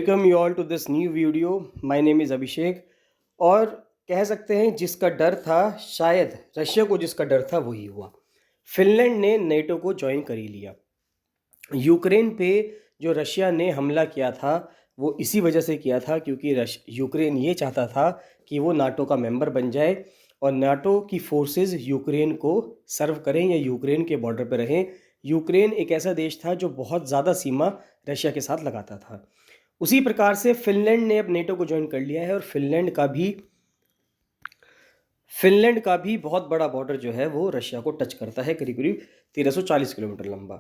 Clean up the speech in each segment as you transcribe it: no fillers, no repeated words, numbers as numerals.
Welcome you all to this new video. My name is Abhishek. और कह सकते हैं जिसका डर था, शायद रशिया को जिसका डर था वही हुआ। फिनलैंड ने नेटो को ज्वाइन कर ही लिया। यूक्रेन पे जो रशिया ने हमला किया था वो इसी वजह से किया था क्योंकि यूक्रेन ये चाहता था कि वो नाटो का मेंबर बन जाए और नाटो की फोर्सेस यूक्रेन को सर्व करें या यूक्रेन के बॉर्डर पर रहें। यूक्रेन एक ऐसा देश था जो बहुत ज़्यादा सीमा रशिया के साथ लगाता था। उसी प्रकार से फिनलैंड ने अब नेटो को ज्वाइन कर लिया है और फिनलैंड का भी बहुत बड़ा बॉर्डर जो है वो रशिया को टच करता है, करीब करीब 1340 किलोमीटर लंबा।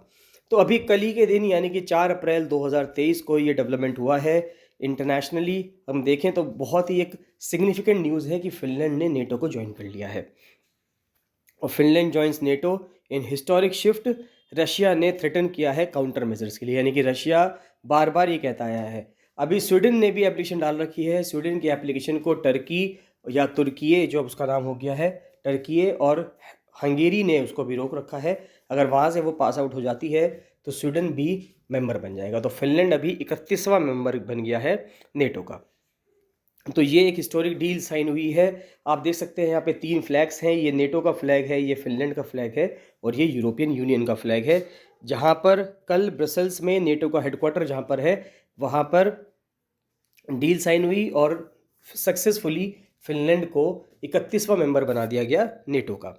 तो अभी कल ही के दिन यानी कि 4 अप्रैल 2023 को ये डेवलपमेंट हुआ है। इंटरनेशनली हम देखें तो बहुत ही एक सिग्निफिकेंट न्यूज़ है कि फिनलैंड ने नेटो को ज्वाइन कर लिया है और फिनलैंड ज्वाइंस नेटो इन हिस्टोरिक शिफ्ट। रशिया ने थ्रेटन किया है काउंटर मेजर्स के लिए, यानी कि रशिया बार बार ये कहता आया है। अभी स्वीडन ने भी एप्लीकेशन डाल रखी है। स्वीडन की एप्लीकेशन को टर्की या तुर्कीये जो अब उसका नाम हो गया है टर्कीये और हंगेरी ने उसको भी रोक रखा है। अगर वहाँ से वो पास आउट हो जाती है तो स्वीडन भी मेंबर बन जाएगा। तो फिनलैंड अभी 31वां मेंबर बन गया है नेटो का। तो ये एक हिस्टोरिक डील साइन हुई है। आप देख सकते हैं यहाँ पे 3 फ्लैग्स हैं। ये नेटो का फ्लैग है, ये फिनलैंड का फ्लैग है और ये यूरोपियन यूनियन का फ्लैग है। जहाँ पर कल ब्रसल्स में नेटो का हेडक्वार्टर जहाँ पर है वहाँ पर डील साइन हुई और सक्सेसफुली फिनलैंड को 31वां मेंबर बना दिया गया नेटो का।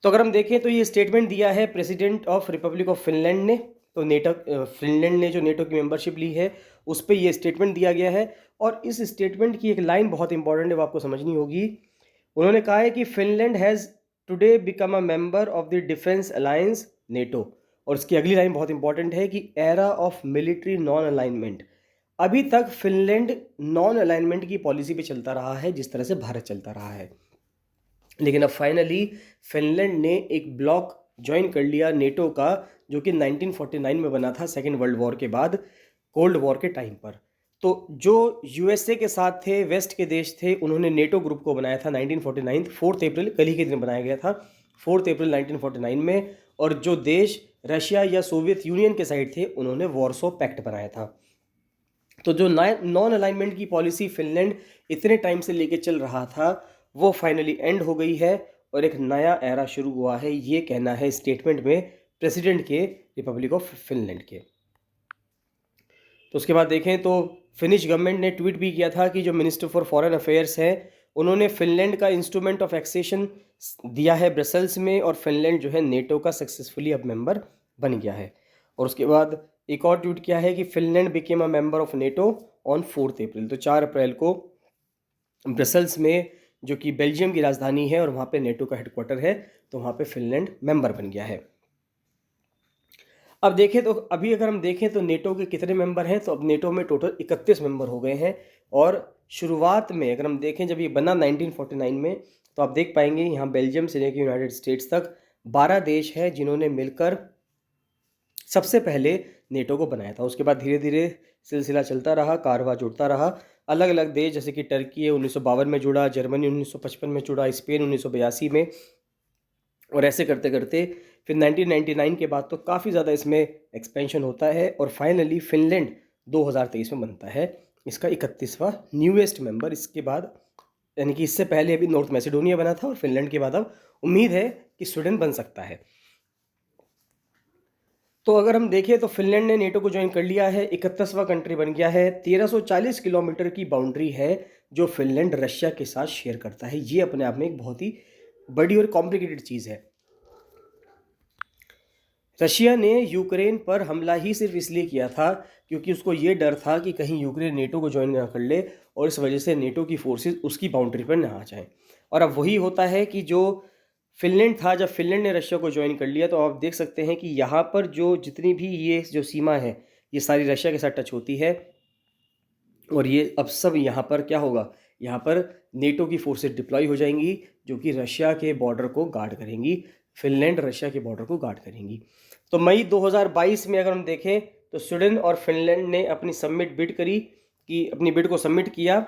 तो अगर हम देखें तो ये स्टेटमेंट दिया है president of Republic of Finland ने। तो फिनलैंड ने जो नेटो की मेंबरशिप ली है उस पर ये स्टेटमेंट दिया गया है। और इस स्टेटमेंट की एक लाइन बहुत इंपॉर्टेंट है, वो आपको समझनी होगी। उन्होंने कहा है कि Finland has today become a member of the defence alliance NATO. और इसकी अगली लाइन बहुत इंपॉर्टेंट है कि era of military non alignment. अभी तक फिनलैंड नॉन अलाइनमेंट की पॉलिसी पे चलता रहा है जिस तरह से भारत चलता रहा है, लेकिन अब फाइनली फिनलैंड ने एक ब्लॉक ज्वाइन कर लिया नेटो का, जो कि 1949 में बना था, सेकेंड वर्ल्ड वॉर के बाद, कोल्ड वॉर के टाइम पर। तो जो यूएसए के साथ थे, वेस्ट के देश थे, उन्होंने नेटो ग्रुप को बनाया था 1949, 4 अप्रैल, कल ही के दिन बनाया गया था 4 अप्रैल 1949 में। और जो देश रशिया या सोवियत यूनियन के साइड थे उन्होंने वॉर्सो पैक्ट बनाया था। तो जो नॉन अलाइनमेंट की पॉलिसी फिनलैंड इतने टाइम से लेके चल रहा था वो फाइनली एंड हो गई है और एक नया एरा शुरू हुआ है, ये कहना है स्टेटमेंट में प्रेसिडेंट के रिपब्लिक ऑफ फिनलैंड के। तो उसके बाद देखें तो फिनिश गवर्नमेंट ने ट्वीट भी किया था कि जो मिनिस्टर फॉर फॉरेन अफेयर्स है उन्होंने फिनलैंड का इंस्ट्रूमेंट ऑफ एक्सेशन दिया है ब्रसल्स में और फिनलैंड जो है नेटो का सक्सेसफुली अब मेंबर बन गया है। और उसके बाद एक और ट्वीट किया है कि Finland became a member of NATO on 4 अप्रैल। तो 4 अप्रैल को ब्रसल्स में, जो कि बेल्जियम की राजधानी है और वहाँ पे नेटो का हेडक्वार्टर है, तो वहाँ पे फिनलैंड मेंबर बन गया है। अब देखें तो अभी अगर हम देखें तो नेटो के कितने मेंबर हैं, तो अब नेटो में टोटल 31 मेंबर हो गए हैं। और शुरुआत में अगर हम देखें जब ये बना 1949 में, तो आप देख पाएंगे यहाँ बेल्जियम से लेकर यूनाइटेड स्टेट्स तक 12 देश हैं जिन्होंने मिलकर सबसे पहले नेटो को बनाया था। उसके बाद धीरे धीरे सिलसिला चलता रहा, कारवा जुड़ता रहा। अलग अलग देश जैसे कि टर्की 1952 में जुड़ा, जर्मनी 1955 में जुड़ा, स्पेन 1982 में, और ऐसे करते करते फिर 1999 के बाद तो काफ़ी ज़्यादा इसमें एक्सपेंशन होता है और फाइनली फिनलैंड 2023 में बनता है इसका 31वां न्यूएस्ट मेंबर। इसके बाद यानी कि इससे पहले अभी नॉर्थ मैसेडोनिया बना था और फिनलैंड के बाद अब उम्मीद है कि स्वीडन बन सकता है। तो अगर हम देखें तो फिनलैंड ने नेटो को ज्वाइन कर लिया है, 31वां कंट्री बन गया है। 1340 किलोमीटर की बाउंड्री है जो फिनलैंड रशिया के साथ शेयर करता है। ये अपने आप में एक बहुत ही बड़ी और कॉम्प्लिकेटेड चीज़ है। रशिया ने यूक्रेन पर हमला ही सिर्फ इसलिए किया था क्योंकि उसको ये डर था कि कहीं यूक्रेन नेटो को ज्वाइन ना कर ले और इस वजह से नेटो की फोर्सेस उसकी बाउंड्री पर ना आ जाएं। और अब वही होता है कि जो फिनलैंड था, जब फिनलैंड ने रशिया को ज्वाइन कर लिया तो आप देख सकते हैं कि यहाँ पर जो जितनी भी ये जो सीमा है ये सारी रशिया के साथ टच होती है। और ये अब सब यहाँ पर क्या होगा, यहाँ पर नेटो की फोर्सेस डिप्लॉय हो जाएंगी जो कि रशिया के बॉर्डर को गार्ड करेंगी। फिनलैंड रशिया के बॉर्डर को गार्ड करेंगी। तो मई 2022 में अगर हम देखें तो स्वीडन और फिनलैंड ने अपनी अपनी बिड को सबमिट किया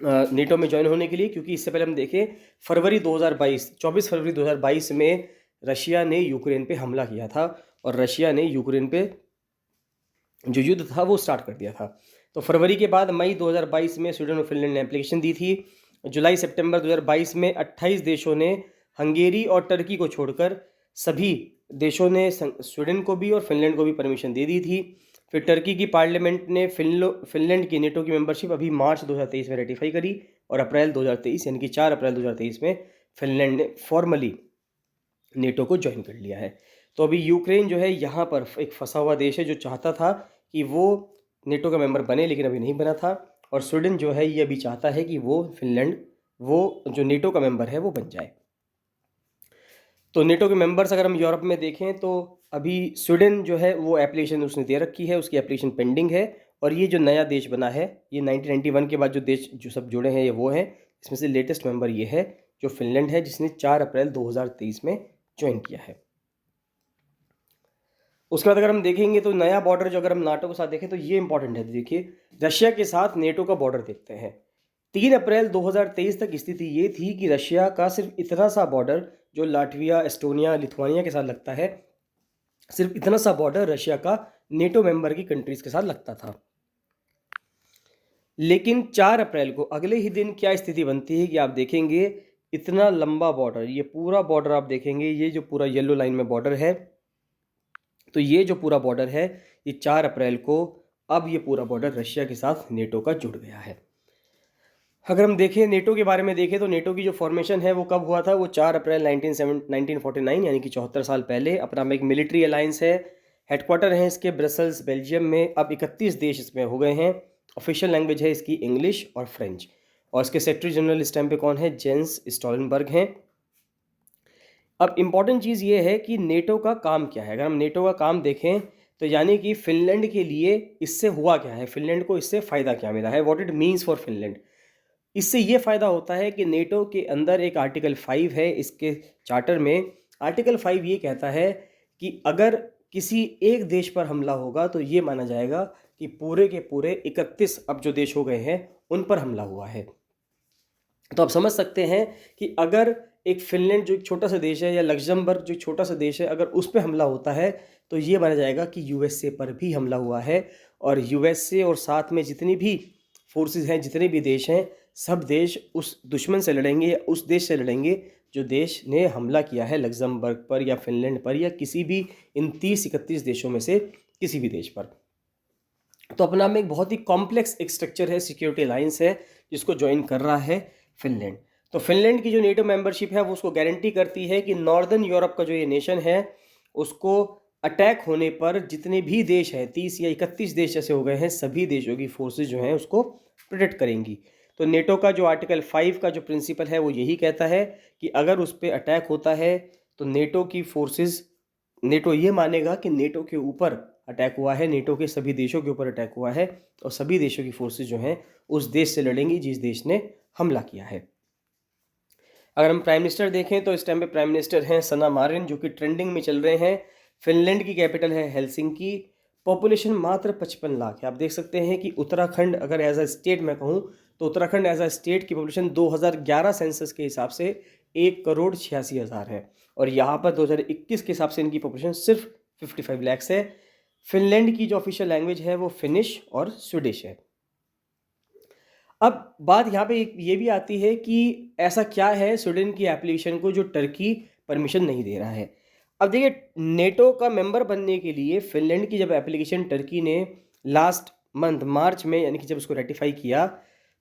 नेटो में ज्वाइन होने के लिए। क्योंकि इससे पहले हम देखें 24 फरवरी 2022 में रशिया ने यूक्रेन पे हमला किया था और रशिया ने यूक्रेन पे जो युद्ध था वो स्टार्ट कर दिया था। तो फरवरी के बाद मई 2022 में स्वीडन और फिनलैंड ने एप्लीकेशन दी थी। जुलाई सितंबर 2022 में 28 देशों ने, हंगेरी और टर्की को छोड़कर सभी देशों ने स्वीडन को भी और फिनलैंड को भी परमिशन दे दी थी। फिर टर्की की पार्लियामेंट ने फिनलैंड की नेटो की मेंबरशिप अभी मार्च 2023 में रेटिफाई करी, और अप्रैल 2023 यानी कि 4 अप्रैल 2023 में फिनलैंड ने फॉर्मली नेटो को ज्वाइन कर लिया है। तो अभी यूक्रेन जो है यहाँ पर एक फंसा हुआ देश है, जो चाहता था कि वो नेटो का मेंबर बने, लेकिन अभी नहीं बना था। और स्वीडन जो है ये अभी चाहता है कि वो फिनलैंड, वो जो नेटो का मेंबर है वो बन जाए। तो नेटो के मेंबर्स अगर हम यूरोप में देखें तो अभी स्वीडन जो है वो एप्लीकेशन उसने दे रखी है, उसकी एप्लीकेशन पेंडिंग है। और ये जो नया देश बना है, ये 1991 के बाद जो देश जो सब जुड़े हैं ये वो हैं। इसमें से लेटेस्ट मेंबर ये है जो फिनलैंड है, जिसने 4 अप्रैल 2023 में ज्वाइन किया है। उसके बाद अगर हम देखेंगे तो नया बॉर्डर जो अगर हम नाटो के साथ देखें तो ये इंपॉर्टेंट है। देखिए, रशिया के साथ नेटो का बॉर्डर देखते हैं। 3 अप्रैल 2023 तक स्थिति ये थी कि रशिया का सिर्फ इतना सा बॉर्डर, जो लाटविया, एस्टोनिया, लिथुआनिया के साथ लगता है, सिर्फ इतना सा बॉर्डर रशिया का नेटो मेंबर की कंट्रीज के साथ लगता था। लेकिन 4 अप्रैल को अगले ही दिन क्या स्थिति बनती है कि आप देखेंगे इतना लंबा बॉर्डर, ये पूरा बॉर्डर आप देखेंगे, ये जो पूरा येलो लाइन में बॉर्डर है, तो ये जो पूरा बॉर्डर है ये 4 अप्रैल को अब ये पूरा बॉर्डर रशिया के साथ नेटो का जुड़ गया है। अगर हम देखें नेटो के बारे में देखें तो नेटो की जो फॉर्मेशन है वो कब हुआ था, वो 4 अप्रैल 1949 यानी कि 74 साल पहले। अपना में एक मिलिट्री अलायंस है, हेडक्वार्टर है इसके ब्रसल्स बेल्जियम में। अब 31 देश इसमें हो गए हैं। ऑफिशियल लैंग्वेज है इसकी इंग्लिश और फ्रेंच। और इसके सेक्रेटरी जनरल इस टाइम पे कौन है, जेंस स्टोलनबर्ग हैं। अब इम्पॉर्टेंट चीज़ ये है कि नेटो का काम क्या है। अगर हम नेटो का काम देखें तो यानी कि फिनलैंड के लिए इससे हुआ क्या है, फिनलैंड को इससे फ़ायदा क्या मिला है, what it means for Finland. इससे ये फ़ायदा होता है कि नेटो के अंदर एक आर्टिकल 5 है इसके चार्टर में। आर्टिकल 5 ये कहता है कि अगर किसी एक देश पर हमला होगा तो ये माना जाएगा कि पूरे के पूरे 31 अब जो देश हो गए हैं उन पर हमला हुआ है। तो आप समझ सकते हैं कि अगर एक फिनलैंड जो एक छोटा सा देश है, या लग्जमबर्ग जो एक छोटा सा देश है, अगर उस पर हमला होता है तो ये माना जाएगा कि यूएसए पर भी हमला हुआ है। और यूएसए और साथ में जितनी भी फोर्सेस हैं, जितने भी देश हैं, सब देश उस दुश्मन से लड़ेंगे या उस देश से लड़ेंगे जो देश ने हमला किया है लग्जमबर्ग पर या फिनलैंड पर या किसी भी इन 30-31 देशों में से किसी भी देश पर। तो अपना में एक बहुत ही कॉम्प्लेक्स एक स्ट्रक्चर है, सिक्योरिटी अलायंस है, जिसको ज्वाइन कर रहा है फिनलैंड। तो फिनलैंड की जो नेटो मेंबरशिप है वो उसको गारंटी करती है कि नॉर्दर्न यूरोप का जो ये नेशन है उसको अटैक होने पर जितने भी देश हैं, 30 या 31 देश जैसे हो गए हैं, सभी देशों की फोर्सेस जो हैं उसको प्रोटेक्ट करेंगी। तो नेटो का जो आर्टिकल 5 का जो प्रिंसिपल है वो यही कहता है कि अगर उस पर अटैक होता है तो नेटो की फोर्सेस, नेटो ये मानेगा कि नेटो के ऊपर अटैक हुआ है, नेटो के सभी देशों के ऊपर अटैक हुआ है, और सभी देशों की फोर्सेस जो हैं उस देश से लड़ेंगी जिस देश ने हमला किया है। अगर हम प्राइम मिनिस्टर देखें तो इस टाइम पे प्राइम मिनिस्टर हैं सना मारिन, जो कि ट्रेंडिंग में चल रहे हैं। फिनलैंड की कैपिटल है हेलसिंकी। पॉपुलेशन मात्र 55 लाख है। आप देख सकते हैं कि उत्तराखंड, अगर एज अ स्टेट मैं कहूँ तो उत्तराखंड एज अ स्टेट की पॉपुलेशन 2011 सेंसस के हिसाब से 1,86,000 है, और यहाँ पर 2021 के हिसाब से इनकी पॉपुलेशन सिर्फ 55 लैक्स है। फिनलैंड की जो ऑफिशियल लैंग्वेज है वो फिनिश और स्वीडिश है। अब बात यहाँ पे ये भी आती है कि ऐसा क्या है स्वीडन की एप्लीकेशन को जो टर्की परमिशन नहीं दे रहा है। अब देखिए, नेटो का मेंबर बनने के लिए फिनलैंड की जब एप्लीकेशन टर्की ने लास्ट मंथ मार्च में, यानी कि जब उसको रेटिफाई किया,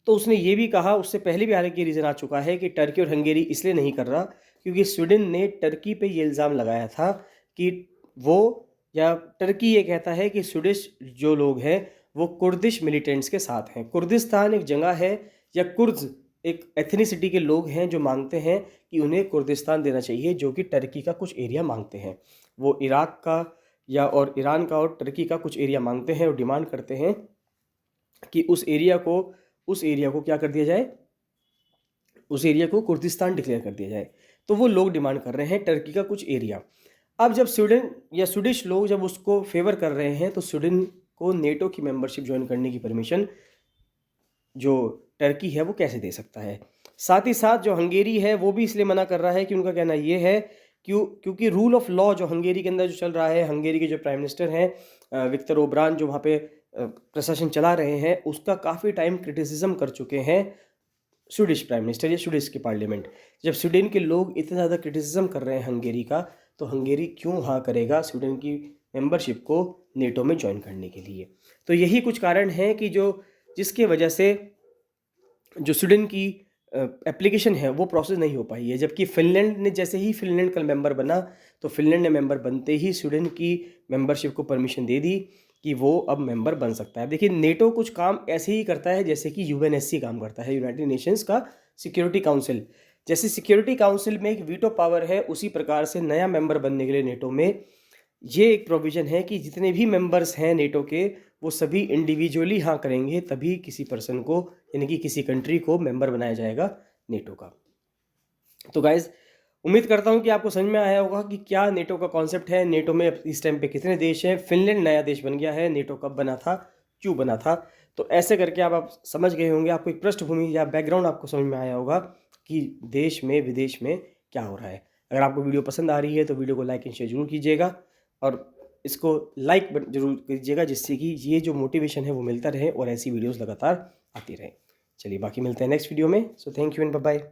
तो उसने ये भी कहा, उससे पहले भी हालांकि रीज़न आ चुका है कि टर्की और हंगेरी इसलिए नहीं कर रहा क्योंकि स्वीडन ने टर्की पे ये इल्ज़ाम लगाया था कि वो, या टर्की ये कहता है कि स्वीडिश जो लोग हैं वो कुर्दिश मिलिटेंट्स के साथ हैं। कुर्दिस्तान एक जगह है, या कुर्द एक एथनिसिटी के लोग हैं जो मांगते हैं कि उन्हें कुर्दिस्तान देना चाहिए, जो कि टर्की का कुछ एरिया मांगते हैं। वो इराक का या और ईरान का और टर्की का कुछ एरिया मांगते हैं और डिमांड करते हैं कि उस एरिया को क्या कर दिया जाए, उस एरिया को कुर्दिस्तान डिक्लेयर कर दिया जाए। तो वो लोग डिमांड कर रहे हैं टर्की का कुछ एरिया। अब जब स्वीडन या स्वीडिश लोग जब उसको फेवर कर रहे हैं तो स्वीडन को नेटो की मेंबरशिप ज्वाइन करने की परमिशन जो टर्की है वो कैसे दे सकता है। साथ ही साथ जो हंगेरी है वो भी इसलिए मना कर रहा है कि उनका कहना ये है क्योंकि रूल ऑफ लॉ जो हंगेरी के अंदर जो चल रहा है, हंगेरी के जो प्राइम मिनिस्टर हैं विक्टर ओब्रान, जो वहाँ पे प्रशासन चला रहे हैं, उसका काफ़ी टाइम क्रिटिसिज्म कर चुके हैं स्वीडिश प्राइम मिनिस्टर या स्वीडिश की पार्लियामेंट। जब स्वीडन के लोग इतना ज़्यादा क्रिटिसिज्म कर रहे हैं हंगेरी का, तो हंगेरी क्यों हाँ करेगा स्वीडन की मेंबरशिप को नेटो में ज्वाइन करने के लिए। तो यही कुछ कारण हैं कि जिसके वजह से जो स्वीडन की एप्लीकेशन है वो प्रोसेस नहीं हो पाई है। जबकि फिनलैंड ने, जैसे ही फिनलैंड कल मेंबर बना, तो फिनलैंड ने मेंबर बनते ही स्वीडन की मेंबरशिप को परमिशन दे दी कि वो अब मेंबर बन सकता है। देखिए, नेटो कुछ काम ऐसे ही करता है जैसे कि यूएनएससी काम करता है, यूनाइटेड नेशंस का सिक्योरिटी काउंसिल। जैसे सिक्योरिटी काउंसिल में एक वीटो पावर है, उसी प्रकार से नया मेंबर बनने के लिए नेटो में ये एक प्रोविज़न है कि जितने भी मेंबर्स हैं नेटो के, वो सभी इंडिविजुअली हाँ करेंगे, तभी किसी पर्सन को, यानी कि किसी कंट्री को मेंबर बनाया जाएगा नेटो का। तो गाइज़, उम्मीद करता हूँ कि आपको समझ में आया होगा कि क्या नेटो का कॉन्सेप्ट है, नेटो में इस टाइम पे कितने देश हैं, फिनलैंड नया देश बन गया है, नेटो कब बना था, क्यों बना था। तो ऐसे करके आप समझ गए होंगे, आपको एक पृष्ठभूमि या बैकग्राउंड आपको समझ में आया होगा कि देश में विदेश में क्या हो रहा है। अगर आपको वीडियो पसंद आ रही है तो वीडियो को लाइक एंड शेयर जरूर कीजिएगा, और इसको लाइक जरूर कीजिएगा, जिससे कि ये जो मोटिवेशन है वो मिलता रहे और ऐसी वीडियोज़ लगातार आती रहे। चलिए, बाकी मिलते हैं नेक्स्ट वीडियो में। So thank you and bye bye.